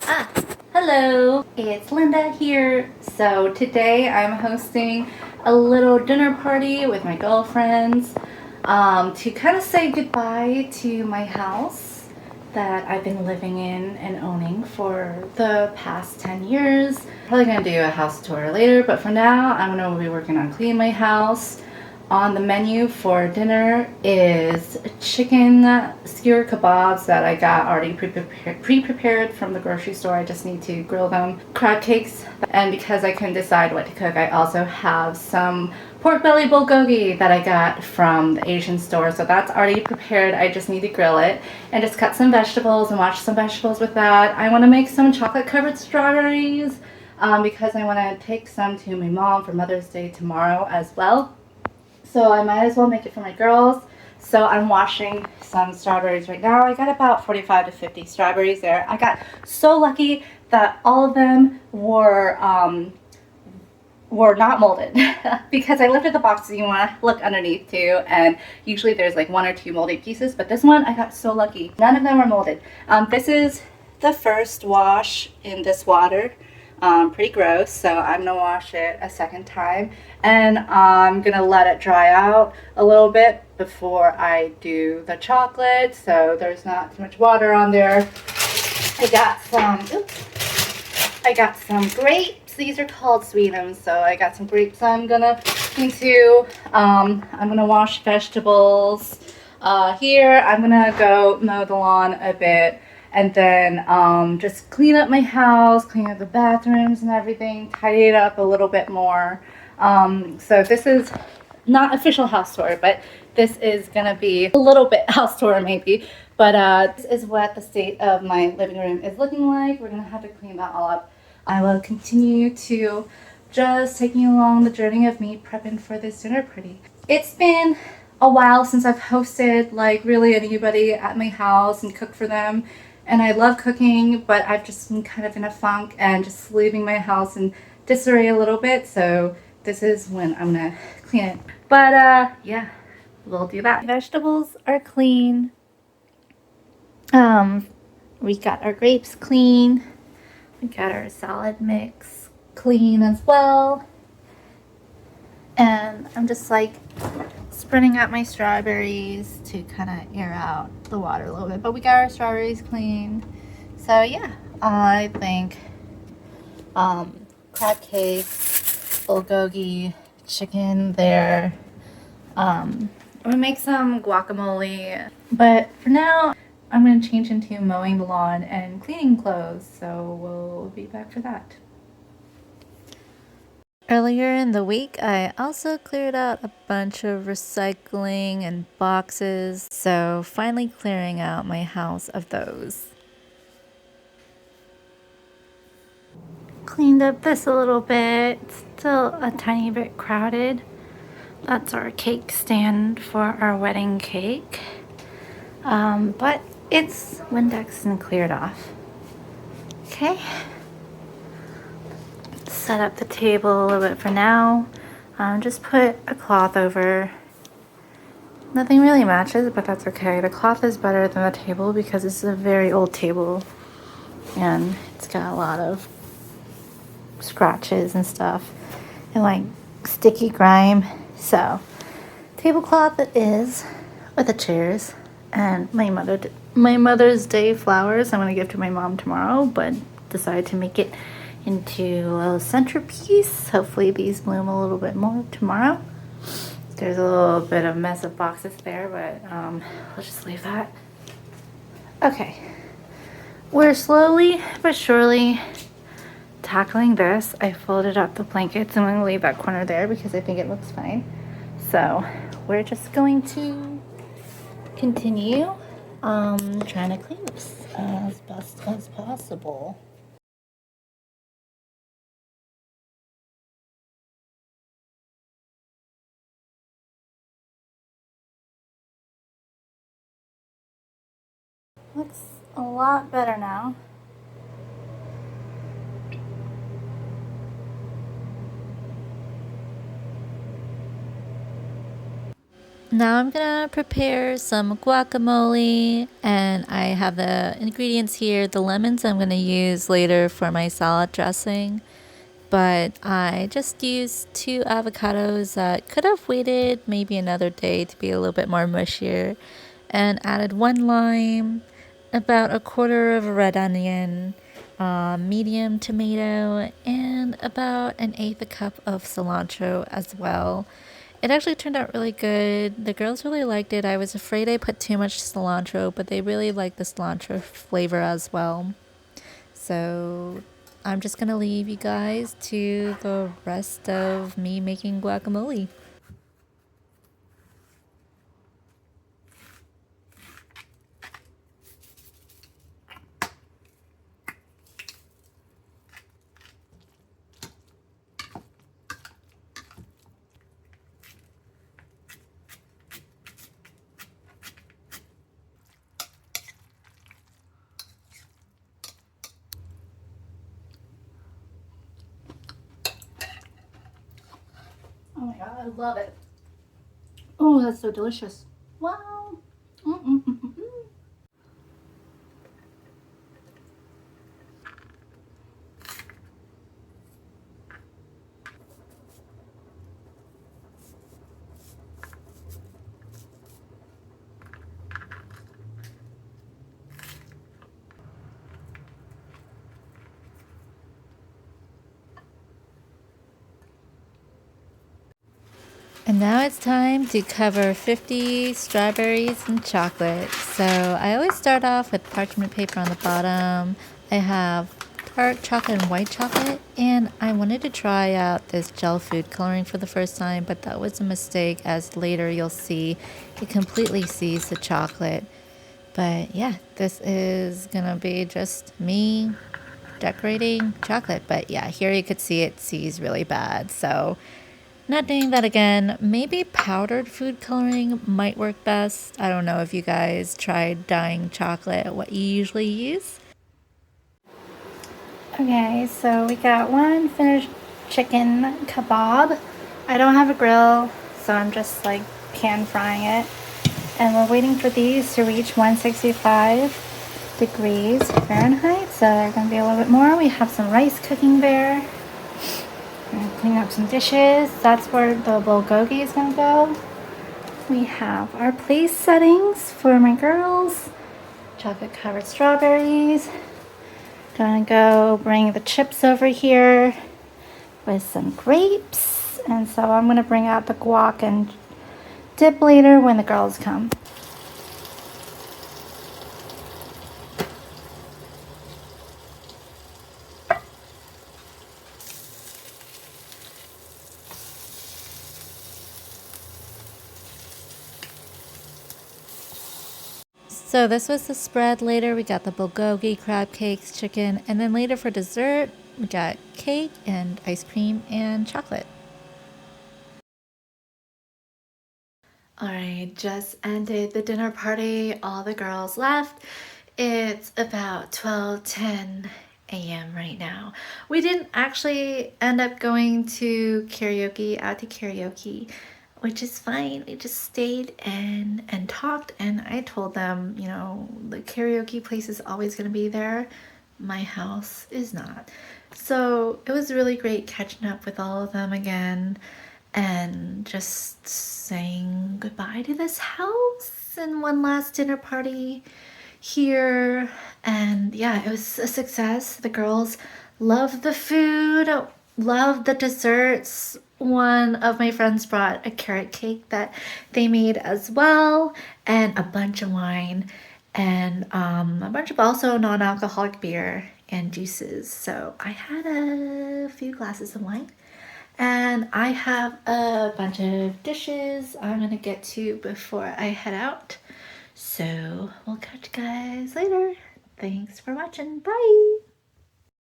Ah, hello, it's Linda here. So today I'm hosting a little dinner party with my girlfriends to kind of say goodbye to my house that I've been living in and owning for the past 10 years. Probably gonna do a house tour later, but for now I'm gonna be working on cleaning my house. On the menu for dinner is chicken skewer kebabs that I got already pre-prepared from the grocery store. I just need to grill them. Crab cakes, and because I couldn't decide what to cook, I also have some pork belly bulgogi that I got from the Asian store. So that's already prepared. I just need to grill it and just cut some vegetables and wash some vegetables with that. I want to make some chocolate covered strawberries because I want to take some to my mom for Mother's Day tomorrow as well. So I might as well make it for my girls. So I'm washing some strawberries right now. I got about 45 to 50 strawberries there. I got so lucky that all of them were not molded because I lifted the box and you want to look underneath too, and usually there's like one or two molded pieces, but this one I got so lucky. None of them are molded. This is the first wash in this water. Pretty gross, so I'm gonna wash it a second time, and I'm gonna let it dry out a little bit before I do the chocolate, so there's not too much water on there. I got some grapes. These are called sweetums, so I got some grapes I'm gonna into. I'm gonna wash vegetables. Here I'm gonna go mow the lawn a bit, and then just clean up my house, clean up the bathrooms and everything, tidy it up a little bit more. So this is not official house tour, but this is gonna be a little bit house tour maybe. But this is what the state of my living room is looking like. We're gonna have to clean that all up. I will continue to just taking you along the journey of me prepping for this dinner party. It's been a while since I've hosted like really anybody at my house and cooked for them. And I love cooking, but I've just been kind of in a funk and just leaving my house in disarray a little bit. So this is when I'm gonna clean it. But yeah, we'll do that. Vegetables are clean. We got our grapes clean. We got our salad mix clean as well. And I'm just like spreading out my strawberries to kind of air out the water a little bit. But we got our strawberries clean. So yeah, I think crab cakes, bulgogi, chicken there. I'm gonna make some guacamole. But for now, I'm gonna change into mowing the lawn and cleaning clothes. So we'll be back for that. Earlier in the week, I also cleared out a bunch of recycling and boxes, so finally clearing out my house of those. Cleaned up this a little bit, still a tiny bit crowded. That's our cake stand for our wedding cake. But it's Windexed and cleared off. Okay. Set up the table a little bit for now. Just put a cloth over. Nothing really matches, but that's okay. The cloth is better than the table because this is a very old table and it's got a lot of scratches and stuff and like sticky grime. So tablecloth it is with the chairs and my Mother's Day flowers I'm going to give to my mom tomorrow, but decided to make it into a little centerpiece. Hopefully these bloom a little bit more tomorrow. There's a little bit of mess of boxes there, but we'll just leave that. Okay, we're slowly but surely tackling this. I folded up the blankets. I'm going to leave that corner there because I think it looks fine. So we're just going to continue trying to clean this as best as possible. Looks a lot better now. Now I'm gonna prepare some guacamole, and I have the ingredients here. The lemons I'm gonna use later for my salad dressing, but I just used 2 avocados that could have waited maybe another day to be a little bit more mushier, and added 1 lime, about a quarter of a red onion, medium tomato, and about an eighth a cup of cilantro as well. It actually turned out really good. The girls really liked it. I was afraid I put too much cilantro, but they really liked the cilantro flavor as well. So I'm just gonna leave you guys to the rest of me making guacamole. Oh my god, I love it. Oh, that's so delicious. Wow. Mm-mm-mm-mm. And now it's time to cover 50 strawberries and chocolate. So I always start off with parchment paper on the bottom. I have dark chocolate and white chocolate, and I wanted to try out this gel food coloring for the first time, but that was a mistake, as later you'll see it completely sees the chocolate. But yeah, this is gonna be just me decorating chocolate. But yeah, here you could see it sees really bad. So not doing that again. Maybe powdered food coloring might work best. I don't know if you guys tried dyeing chocolate, what you usually use. Okay, so we got one finished chicken kebab. I don't have a grill, so I'm just like pan frying it. And we're waiting for these to reach 165 degrees Fahrenheit, so they're gonna be a little bit more. We have some rice cooking there. We're gonna clean up some dishes. That's where the bulgogi is gonna go. We have our place settings for my girls. Chocolate covered strawberries. Gonna go bring the chips over here with some grapes. And so I'm gonna bring out the guac and dip later when the girls come. So this was the spread. Later we got the bulgogi, crab cakes, chicken, and then later for dessert we got cake and ice cream and chocolate. Alright, just ended the dinner party. All the girls left. It's about 12:10 a.m. right now. We didn't actually end up going to karaoke, out to karaoke, which is fine. We just stayed and talked, and I told them, you know, the karaoke place is always going to be there. My house is not. So it was really great catching up with all of them again and just saying goodbye to this house and one last dinner party here. And yeah, it was a success. The girls loved the food, loved the desserts. One of my friends brought a carrot cake that they made as well, and a bunch of wine, and a bunch of also non-alcoholic beer and juices. So I had a few glasses of wine, and I have a bunch of dishes I'm gonna get to before I head out. So we'll catch you guys later. Thanks for watching. Bye.